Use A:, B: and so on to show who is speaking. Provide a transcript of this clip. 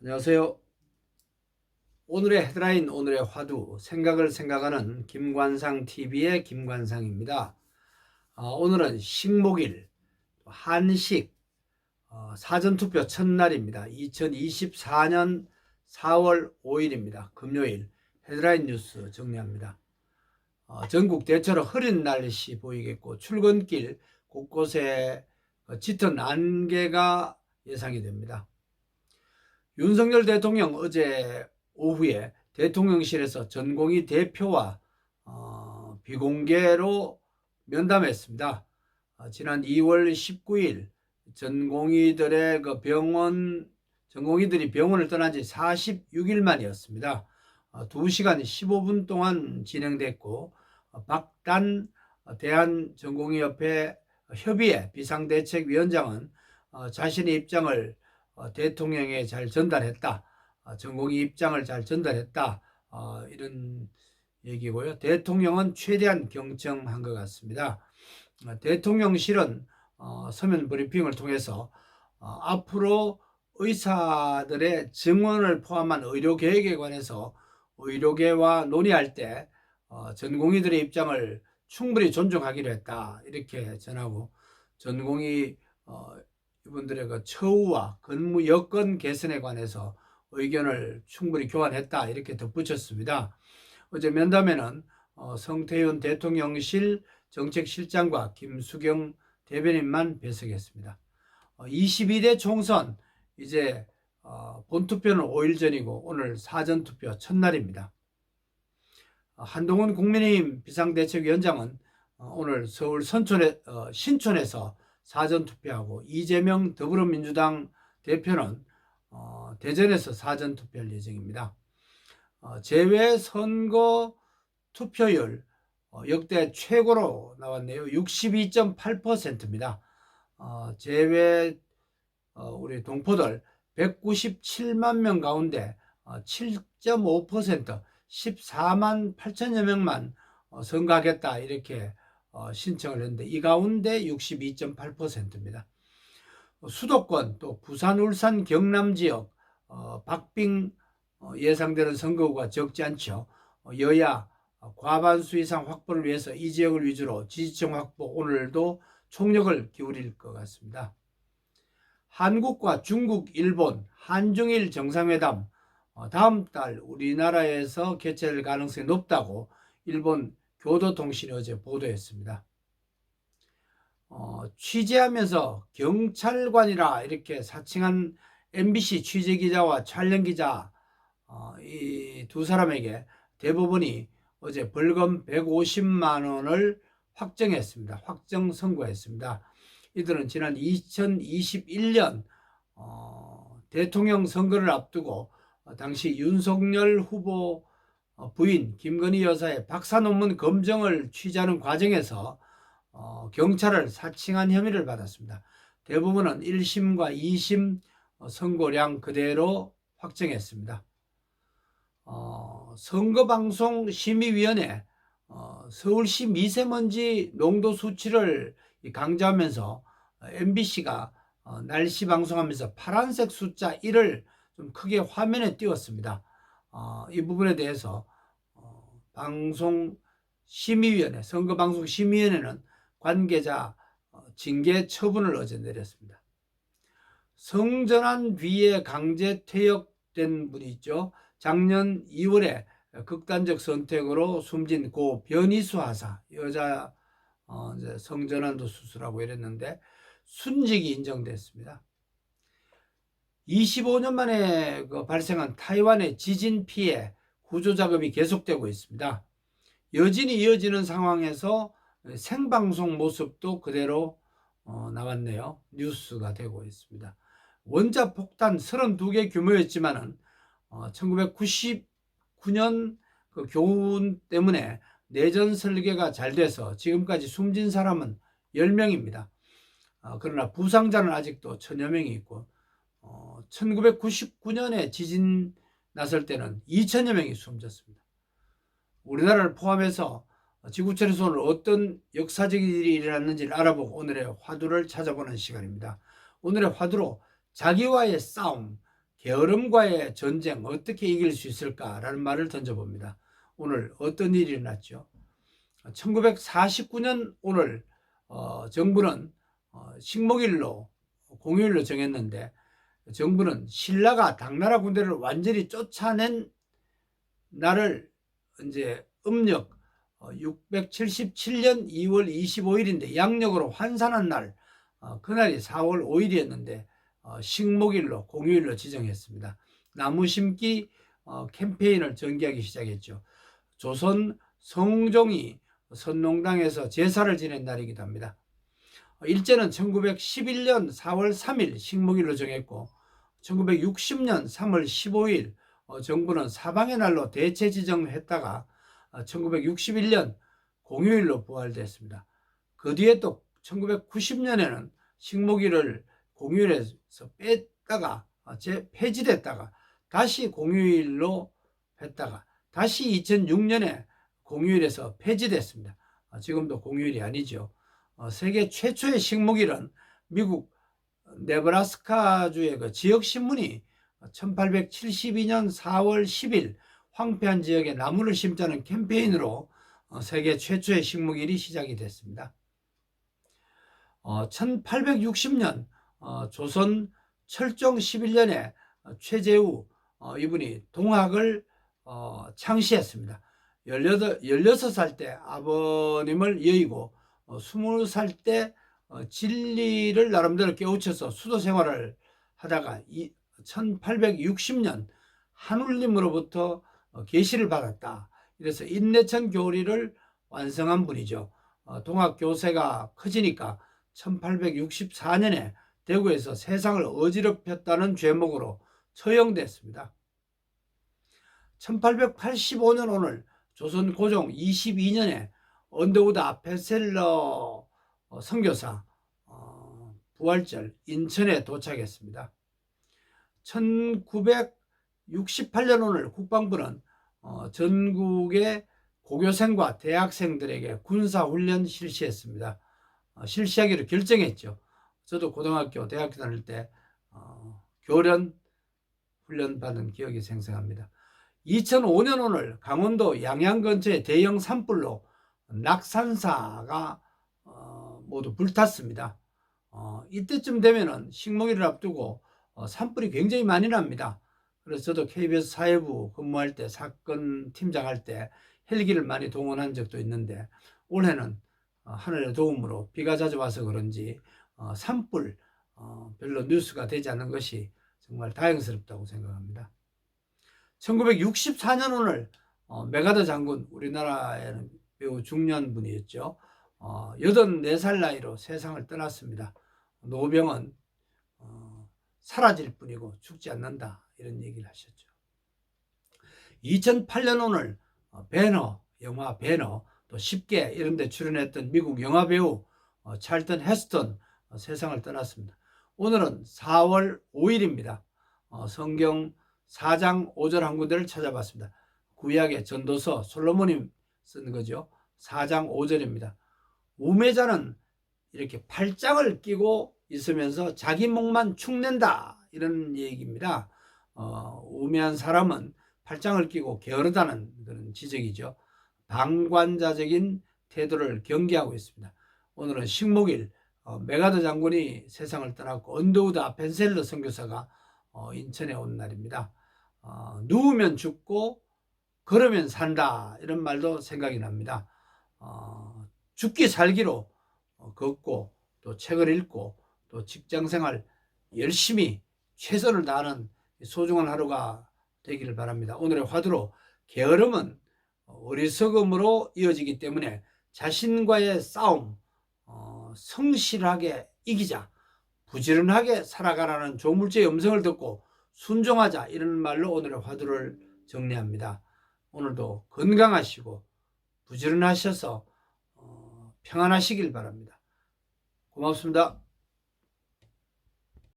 A: 안녕하세요. 오늘의 헤드라인, 오늘의 화두, 생각을 생각하는 김관상TV의 김관상입니다. 오늘은 식목일, 한식, 사전투표 첫날입니다. 2024년 4월 5일입니다. 금요일 헤드라인 뉴스 정리합니다. 전국 대체로 흐린 날씨 보이겠고 출근길 곳곳에 짙은 안개가 예상이 됩니다. 윤석열 대통령 어제 오후에 대통령실에서 전공의 대표와 비공개로 면담했습니다. 지난 2월 19일 전공의들의 전공의들이 병원을 떠난 지 46일 만이었습니다. 2시간 15분 동안 진행됐고, 박단 대한전공의협회 협의회 비상대책위원장은 자신의 입장을 대통령에 잘 전달했다. 전공의 입장을 잘 전달했다. 이런 얘기고요. 대통령은 최대한 경청한 것 같습니다. 대통령실은 서면 브리핑을 통해서 앞으로 의사들의 증언을 포함한 의료계획에 관해서 의료계와 논의할 때 전공의들의 입장을 충분히 존중하기로 했다. 이렇게 전하고, 전공의 이분들의 그 처우와 근무 여건 개선에 관해서 의견을 충분히 교환했다. 이렇게 덧붙였습니다. 어제 면담에는 성태윤 대통령실 정책실장과 김수경 대변인만 배석했습니다. 22대 총선 이제 본투표는 5일 전이고 오늘 사전투표 첫날입니다. 한동훈 국민의힘 비상대책위원장은 오늘 서울 신촌에서 사전투표하고, 이재명 더불어민주당 대표는 대전에서 사전투표할 예정입니다. 제외 선거 투표율 역대 최고로 나왔네요. 62.8%입니다. 제외 우리 동포들 197만 명 가운데 7.5%, 14만 8천여 명만 선거하겠다 이렇게 신청을 했는데, 이 가운데 62.8%입니다. 수도권 또 부산, 울산, 경남 지역 박빙 예상되는 선거구가 적지 않죠. 여야 과반수 이상 확보를 위해서 이 지역을 위주로 지지층 확보, 오늘도 총력을 기울일 것 같습니다. 한국과 중국, 일본, 한중일 정상회담 다음 달 우리나라에서 개최될 가능성이 높다고 일본 교도통신이 어제 보도했습니다. 취재하면서 경찰관이라 이렇게 사칭한 MBC 취재기자와 촬영기자 이 두 사람에게 대법원이 어제 벌금 150만 원을 확정했습니다. 확정 선고했습니다. 이들은 지난 2021년 대통령 선거를 앞두고 당시 윤석열 후보 부인 김건희 여사의 박사 논문 검증을 취재하는 과정에서 경찰을 사칭한 혐의를 받았습니다. 대법원은 1심과 2심 선고량 그대로 확정했습니다. 선거방송심의위원회 서울시 미세먼지 농도 수치를 강조하면서 MBC가 날씨 방송하면서 파란색 숫자 1을 좀 크게 화면에 띄웠습니다. 이 부분에 대해서 방송심의위원회, 선거방송심의위원회는 관계자 징계 처분을 어제 내렸습니다. 성전환 뒤에 강제 퇴역된 분이 있죠. 작년 2월에 극단적 선택으로 숨진 고 변희수 하사, 여자 성전환도 수술하고 이랬는데 순직이 인정됐습니다. 25년 만에 발생한 타이완의 지진 피해 구조 작업이 계속되고 있습니다. 여진이 이어지는 상황에서 생방송 모습도 그대로 나왔네요. 뉴스가 되고 있습니다. 원자 폭탄 32개 규모였지만은 1999년 그 교훈 때문에 내전 설계가 잘 돼서 지금까지 숨진 사람은 10명입니다. 그러나 부상자는 아직도 1000여 명이 있고 1999년에 지진 났을 때는 2000여 명이 숨졌습니다. 우리나라를 포함해서 지구촌에서 오늘 어떤 역사적인 일이 일어났는지를 알아보고 오늘의 화두를 찾아보는 시간입니다. 오늘의 화두로 자기와의 싸움, 게으름과의 전쟁 어떻게 이길 수 있을까라는 말을 던져봅니다. 오늘 어떤 일이 일어났죠? 1949년 오늘 정부는 식목일로 공휴일로 정했는데 정부는 신라가 당나라 군대를 완전히 쫓아낸 날을 이제 음력 677년 2월 25일인데 양력으로 환산한 날 그날이 4월 5일이었는데 식목일로 공휴일로 지정했습니다. 나무 심기 캠페인을 전개하기 시작했죠. 조선 성종이 선농당에서 제사를 지낸 날이기도 합니다. 일제는 1911년 4월 3일 식목일로 정했고 1960년 3월 15일 정부는 사방의 날로 대체 지정했다가 1961년 공휴일로 부활됐습니다. 그 뒤에 또 1990년에는 식목일을 공휴일에서 뺐다가 폐지됐다가 다시 공휴일로 했다가 다시 2006년에 공휴일에서 폐지됐습니다. 지금도 공휴일이 아니죠. 세계 최초의 식목일은 미국 네브라스카주의 그 지역신문이 1872년 4월 10일 황폐한 지역에 나무를 심자는 캠페인으로 세계 최초의 식목일이 시작이 됐습니다. 1860년 조선 철종 11년에 최재우 이분이 동학을 창시했습니다. 16살 때 아버님을 여의고 20살 때 진리를 나름대로 깨우쳐서 수도 생활을 하다가 1860년 한울림으로부터 계시를 받았다. 그래서 인내천 교리를 완성한 분이죠. 동학 교세가 커지니까 1864년에 대구에서 세상을 어지럽혔다는 죄목으로 처형됐습니다. 1885년 오늘 조선 고종 22년에 언더우드 아펜셀러 선교사 부활절 인천에 도착했습니다. 1968년 오늘 국방부는 전국의 고교생과 대학생들에게 군사훈련 실시했습니다. 실시하기로 결정했죠. 저도 고등학교, 대학교 다닐 때 교련 훈련 받은 기억이 생생합니다. 2005년 오늘 강원도 양양 근처의 대형 산불로 낙산사가 모두 불탔습니다. 이때쯤 되면은 식목일을 앞두고 산불이 굉장히 많이 납니다. 그래서 저도 KBS 사회부 근무할 때 사건 팀장할 때 헬기를 많이 동원한 적도 있는데 올해는 하늘의 도움으로 비가 자주 와서 그런지 산불 별로 뉴스가 되지 않는 것이 정말 다행스럽다고 생각합니다. 1964년 오늘 메가더 장군, 우리나라에는 매우 중요한 분이었죠. 84살 나이로 세상을 떠났습니다. 노병은 사라질 뿐이고 죽지 않는다, 이런 얘기를 하셨죠. 2008년 오늘 배너, 영화 배너, 또 10개 이런 데 출연했던 미국 영화배우 찰턴 헤스턴 세상을 떠났습니다. 오늘은 4월 5일입니다. 성경 4장 5절 한 군데를 찾아봤습니다. 구약의 전도서 솔로몬이 쓴 거죠. 4장 5절입니다. 우매자는 이렇게 팔짱을 끼고 있으면서 자기 목만 축낸다, 이런 얘기입니다. 우매한 사람은 팔짱을 끼고 게으르다는 그런 지적이죠. 방관자적인 태도를 경계하고 있습니다. 오늘은 식목일, 메가더 장군이 세상을 떠났고 언더우드 아펜셀러 선교사가 인천에 온 날입니다. 누우면 죽고 걸으면 산다, 이런 말도 생각이 납니다. 죽기 살기로 걷고 또 책을 읽고 또 직장생활 열심히 최선을 다하는 소중한 하루가 되기를 바랍니다. 오늘의 화두로 게으름은 어리석음으로 이어지기 때문에 자신과의 싸움 성실하게 이기자, 부지런하게 살아가라는 조물주의 음성을 듣고 순종하자, 이런 말로 오늘의 화두를 정리합니다. 오늘도 건강하시고 부지런하셔서 평안하시길 바랍니다. 고맙습니다.